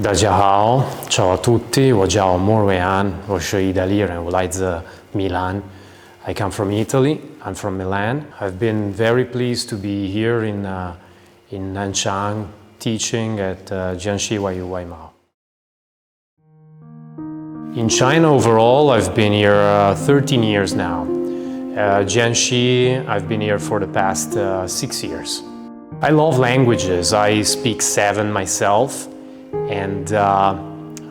大家好, ciao a tutti, 我叫Ruian, 我是意大利人, 我来自米兰. I come from Italy, I'm from Milan. I've been very pleased to be here in Nanchang teaching at Jiangxi Waimao. In China overall, I've been here 13 years now. Jiangxi, I've been here for the past 6 years. I love languages. I speak 7 myself. And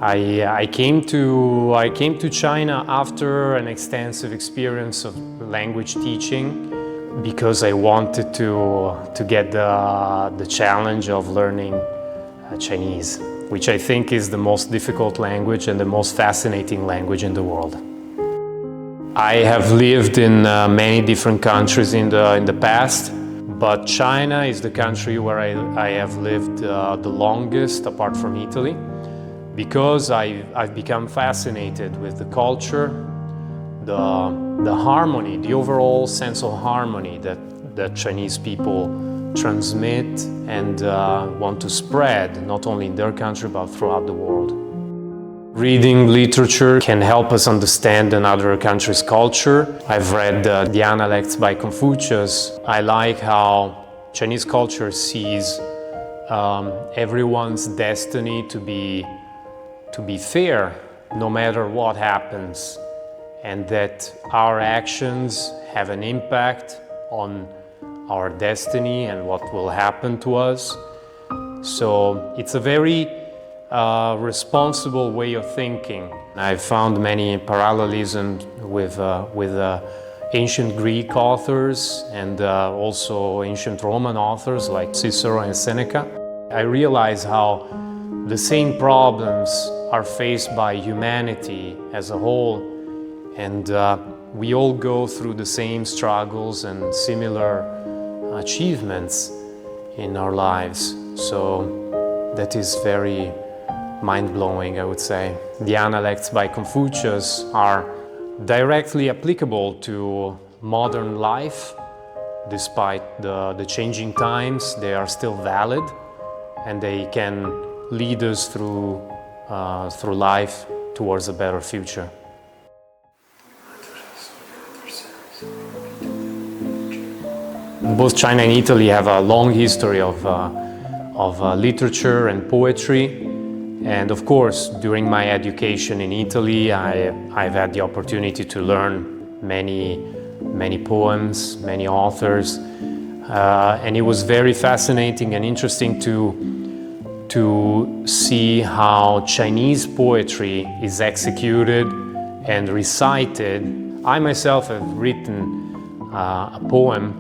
I came to China after an extensive experience of language teaching because I wanted to get the challenge of learning Chinese, which I think is the most difficult language and the most fascinating language in the world. I have lived in many different countries in the past. But China is the country where I have lived the longest, apart from Italy, because I've become fascinated with the culture, the harmony, the overall sense of harmony that Chinese people transmit and want to spread, not only in their country, but throughout the world. Reading literature can help us understand another country's culture. I've read the Analects by Confucius. I like how Chinese culture sees everyone's destiny to be fair, no matter what happens, and that our actions have an impact on our destiny and what will happen to us. So it's a very responsible way of thinking. I've found many parallelisms with ancient Greek authors and also ancient Roman authors like Cicero and Seneca. I realize how the same problems are faced by humanity as a whole, and we all go through the same struggles and similar achievements in our lives. So that is very mind-blowing, I would say. The Analects by Confucius are directly applicable to modern life. Despite the changing times, they are still valid and they can lead us through life towards a better future. Both China and Italy have a long history of literature and poetry. And of course, during my education in Italy, I've had the opportunity to learn many poems, many authors, and it was very fascinating and interesting to see how Chinese poetry is executed and recited. I myself have written a poem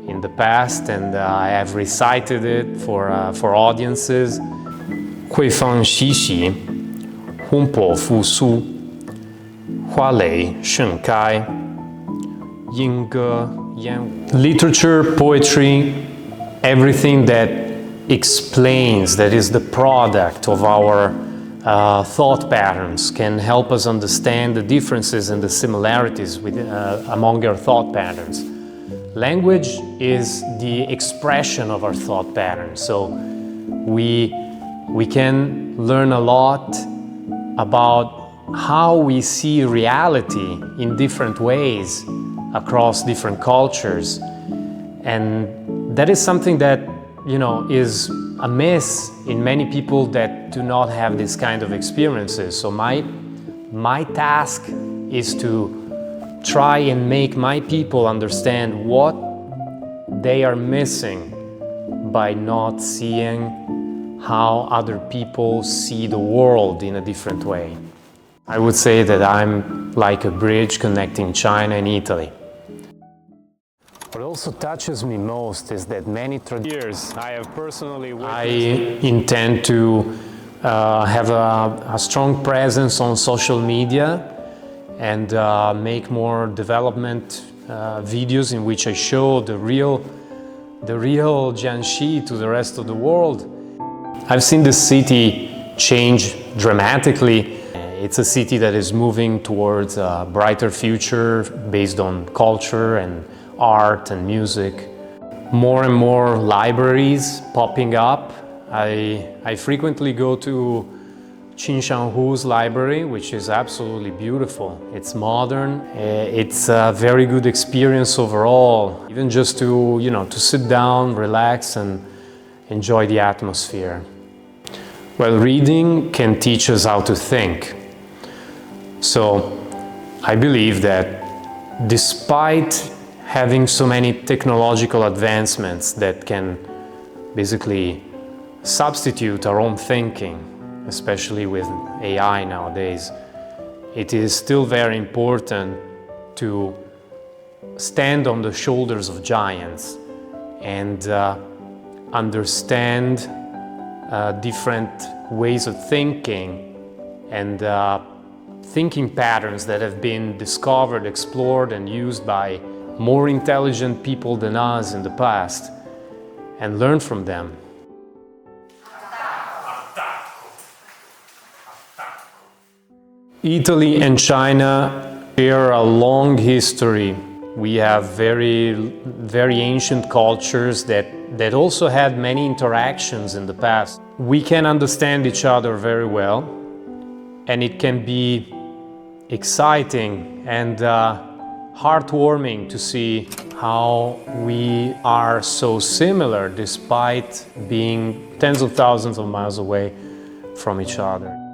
in the past, and I have recited it for audiences. 惠芳熙熙，烘珀复苏，花蕾盛开，莺歌燕舞。Literature, poetry, everything that explains, that is the product of our thought patterns, can help us understand the differences and the similarities among our thought patterns. Language is the expression of our thought patterns, so we can learn a lot about how we see reality in different ways across different cultures. And that is something that, is a miss in many people that do not have this kind of experiences. So my task is to try and make my people understand what they are missing by not seeing how other people see the world in a different way. I would say that I'm like a bridge connecting China and Italy. What also touches me most is that many years I have personally I intend to have a strong presence on social media and make more development videos in which I show the real Jiangxi to the rest of the world. I've seen this city change dramatically. It's a city that is moving towards a brighter future based on culture and art and music. More and more libraries popping up. I frequently go to Jiangxi's library, which is absolutely beautiful. It's modern, it's a very good experience overall, even just to sit down, relax and enjoy the atmosphere. Well, reading can teach us how to think. So I believe that despite having so many technological advancements that can basically substitute our own thinking, especially with AI nowadays, it is still very important to stand on the shoulders of giants and understand different ways of thinking and thinking patterns that have been discovered, explored and used by more intelligent people than us in the past, and learn from them. Italy and China share a long history. We have very ancient cultures that also had many interactions in the past. We can understand each other very well, and it can be exciting and heartwarming to see how we are so similar despite being tens of thousands of miles away from each other.